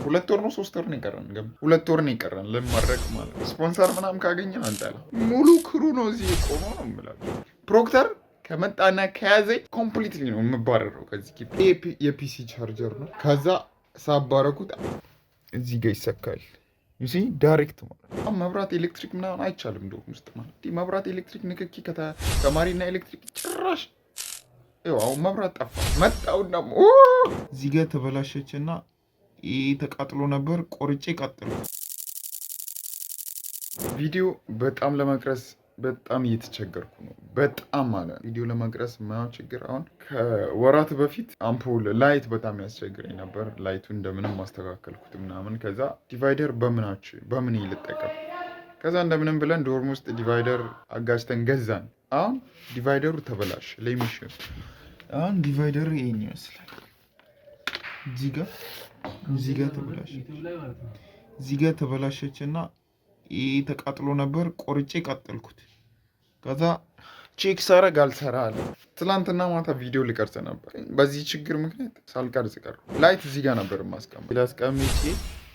2 ወር ነው 3 ወር ነው የቀረን። 2 ወር ነው የቀረን ልንመረቅ ማለት ነው። ስፖንሰር ምናምን ካገኘን አንጠላ። ሙሉ ክሩ ነው እዚህ የቆመው ነው የምላችሁ። ፕሮክተር ከመጣና ከያዘኝ ኮምፕሊትሊ ነው የምባረረው ከዚህ ግቢ። የፒሲ ቻርጀር ነው። ከዛ ሳባረኩት እዚህ ጋር ይሰካል። ዩሲ ዳይሬክት ማለት መብራት ኤሌክትሪክ ምናምን አይቻልም። እንደውም ውስጥ ማለት መብራት ኤሌክትሪክ ንክኪ ከተማሪና ኤሌክትሪክ ጭራሽ አሁን መብራት ጠፋ። መጣውና እዚህ ጋር ተበላሸችና ተቃጥሎ ነበር። ቆርጬ ቀጥሎ ቪዲዮ በጣም ለመቅረጽ በጣም እየተቸገርኩ ነው። በጣም ማለት ቪዲዮ ለመቅረጽ ማየው ችግር አሁን ከወራት በፊት አምፖል ላይት በጣም ያስቸግረኝ ነበር። ላይቱ እንደምንም ማስተካከልኩት ምናምን። ከዛ ዲቫይደር በምን ልጠቀም? ከዛ እንደምንም ብለን ዶርም ውስጥ ዲቫይደር አጋጭተን ገዛን። አሁን ዲቫይደሩ ተበላሽ ለሚሽን አሁን ዲቫይደሩ ይሄን ይመስላል። እዚህ ጋር ተበላሸችና ተቃጥሎ ነበር። ቆርጬ ቀጠልኩት። ከዛ ቼክ ሳረግ አልሰራ አለ። ትላንትና ማታ ቪዲዮ ልቀርጽ ነበር። በዚህ ችግር ምክንያት ሳልቀርጽ ቀረ። ላይት እዚህ ጋር ነበር ላስቀምጬ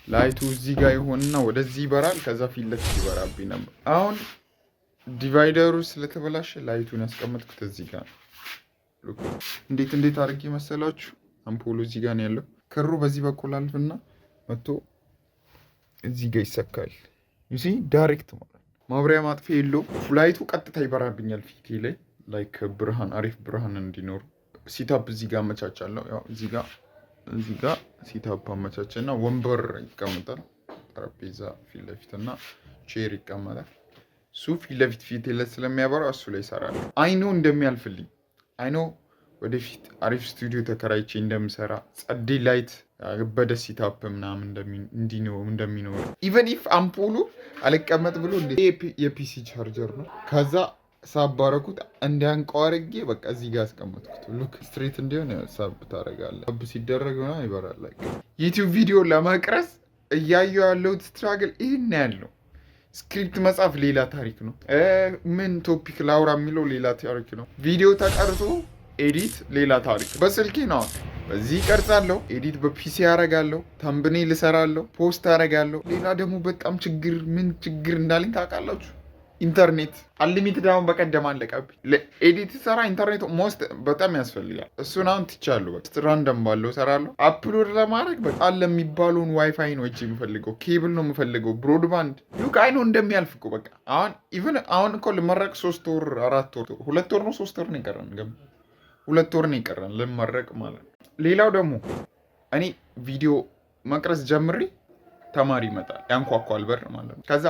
ላይቱ እዚህ ጋር ይሆንና ወደዚህ ይበራል። ከዛ ፊት ለፊት ይበራብኝ ነበር። አሁን ዲቫይደሩ ስለተበላሸ ላይቱን ያስቀመጥኩት እዚህ ጋር ነው። እንዴት አድርጌ መሰላችሁ? አምፖሉ እዚህ ጋር ነው ያለው። ክሩ በዚህ በኩል አልፍና መጥቶ እዚህ ጋር ይሰካል። ዩሲ ዳይሬክት ማለት ማብሪያ ማጥፊያ የለውም። ላይቱ ቀጥታ ይበራብኛል ፊቴ ላይ ላይክ ብርሃን፣ አሪፍ ብርሃን እንዲኖሩ። ሲታፕ እዚህ ጋር አመቻቻለሁ። ያው እዚህ ጋር ሲታፕ አመቻችና ወንበር ይቀመጣል። ጠረጴዛ ፊት ለፊትና ቼር ይቀመጣል። እሱ ፊት ለፊት ፊቴ ላይ ስለሚያበራ እሱ ላይ ይሰራል። አይኖ እንደሚያልፍልኝ አይኖ ወደፊት አሪፍ ስቱዲዮ ተከራይቼ እንደምሰራ ጸዴ ላይት ያበደ ሲታፕ ምናምን እንደሚኖር ኢቨን ኢፍ አምፖሉ አልቀመጥ ብሎ የፒሲ ቻርጀር ነው። ከዛ ሳባረኩት እንዲያንቀዋርጌ በቃ እዚህ ጋር አስቀመጥኩት። ሉክ ስትሬት እንዲሆን ሳብ ታደርጋለህ። ሳብ ሲደረግ ሆና ይበራል። ዩቲዩብ ቪዲዮ ለመቅረጽ እያየሁ ያለሁት ስትራግል ይህን ያለው ስክሪፕት መጻፍ ሌላ ታሪክ ነው። ምን ቶፒክ ላውራ የሚለው ሌላ ታሪክ ነው። ቪዲዮ ተቀርጾ ኤዲት ሌላ ታሪክ። በስልኬ ነው በዚህ ቀርጻለሁ፣ ኤዲት በፒሲ አረጋለሁ፣ ተምብኔል እሰራለሁ፣ ፖስት አረጋለሁ። ሌላ ደግሞ በጣም ምን ችግር እንዳለኝ ታውቃላችሁ? ኢንተርኔት አንሊሚትድ አሁን በቀደም አለቀብኝ። ለኤዲት ሰራ ኢንተርኔት ሞስት በጣም ያስፈልጋል። እሱን አሁን ትቻለሁ። በቃ ራንደም ባለው እሰራለሁ። አፕሎድ ለማድረግ በጣም ለሚባለውን ዋይፋይ ነው እጅ የምፈልገው፣ ኬብል ነው የምፈልገው፣ ብሮድባንድ ሉክ አይ ነው እንደሚያልፍ እኮ በቃ አሁን እኮ ልመረቅ 3 ወር 4 ወር 2 ወር ነው 3 ወር ነው የቀረን 2 ወር ነው የቀረን ልመረቅ ማለት ነው። ሌላው ደግሞ እኔ ቪዲዮ መቅረጽ ጀምሬ ተማሪ ይመጣል፣ ያንኳኳል በር ማለት ነው። ከዛ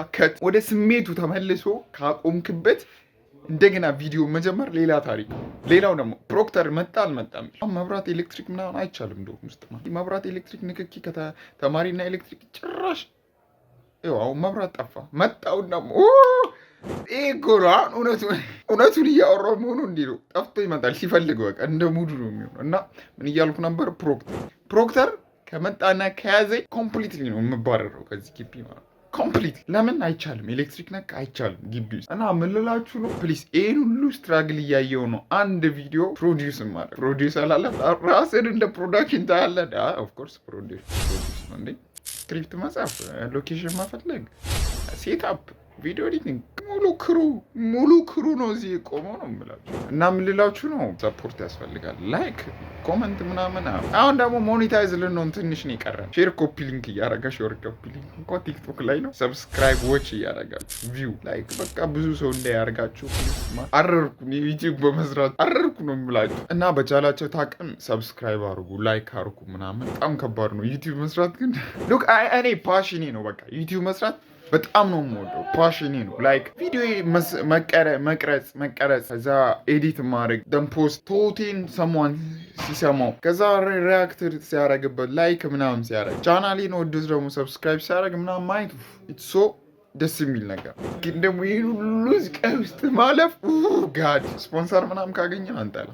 ወደ ስሜቱ ተመልሶ ካቆምክበት እንደገና ቪዲዮ መጀመር ሌላ ታሪክ። ሌላው ደግሞ ፕሮክተር መጣ አልመጣም መብራት ኤሌክትሪክ ምናምን አይቻልም። እንደውም ውስጥ መብራት ኤሌክትሪክ ንክኪ ከተማሪና ኤሌክትሪክ ጭራሽ አሁን መብራት ጠፋ። መጣውና እውነቱን እያወራሁ መሆኑ እንዲህ ነው። ጠፍቶ ይመጣል ሲፈልግ በቃ እንደ ሙዱ ነው የሚሆነው። እና ምን እያልኩ ነበር? ፕሮክተር ከመጣና ከያዘኝ ኮምፕሊትሊ ነው የምባረረው ከዚህ ግቢ ማለት ኮምፕሊት። ለምን አይቻልም? ኤሌክትሪክ ነክ አይቻልም ግቢ ውስጥ። እና ምን ልላችሁ ነው? ፕሊስ ይህን ሁሉ ስትራግል እያየው ነው አንድ ቪዲዮ ፕሮዲውስ ማድረግ። ፕሮዲውስ አላለ ራስን እንደ ፕሮዳክሽን ታያለ። ኦፍኮርስ ፕሮዲውስ ነው እንዴ? ስክሪፕት መጻፍ፣ ሎኬሽን መፈለግ፣ ሴትአፕ፣ ቪዲዮ ኤዲቲንግ ሙሉ ክሩ ነው እዚህ የቆመው ነው የምላችሁ። እና ምን ልላችሁ ነው? ሰፖርት ያስፈልጋል። ላይክ ኮመንት ምናምን። አሁን ደግሞ ሞኔታይዝ ልንሆን ትንሽ ነው የቀረን። ሼር ኮፒ ሊንክ እያረጋችሁ እንኳ ቲክቶክ ላይ ነው። ሰብስክራይብ ዎች እያረጋችሁ ቪው ላይክ በቃ ብዙ ሰው እንዳያርጋችሁ። አረርኩ ዩቲዩብ በመስራት አረርኩ ነው የምላችሁ። እና በቻላቸው ታቅም ሰብስክራይብ አርጉ፣ ላይክ አርጉ ምናምን። በጣም ከባድ ነው ዩቲዩብ መስራት ግን ሉክ እኔ ፓሽኔ ነው በቃ ዩቲዩብ መስራት በጣም ነው የምወደው። ፓሽኔ ነው። ላይክ ቪዲዮ መቅረጽ፣ ከዛ ኤዲት ማድረግ፣ ፖስት ቶቴን ሰሟን ሲሰማው፣ ከዛ ሪያክት ሲያደርግበት፣ ላይክ ምናምን ሲያደርግ፣ ቻናሌን ወደስ ደግሞ ሰብስክራይብ ሲያደርግ ምናምን ማየት ኢትስ ሶ ደስ የሚል ነገር። ግን ደግሞ ይህን ሁሉ ቀን ውስጥ ማለፍ ጋድ ስፖንሰር ምናምን ካገኘ አንጠላ።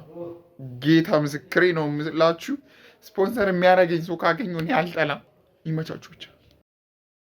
ጌታ ምስክሬ ነው የምላችሁ። ስፖንሰር የሚያደርገኝ ሰው ካገኘ እኔ አልጠላም። ይመቻችሁ ብቻ።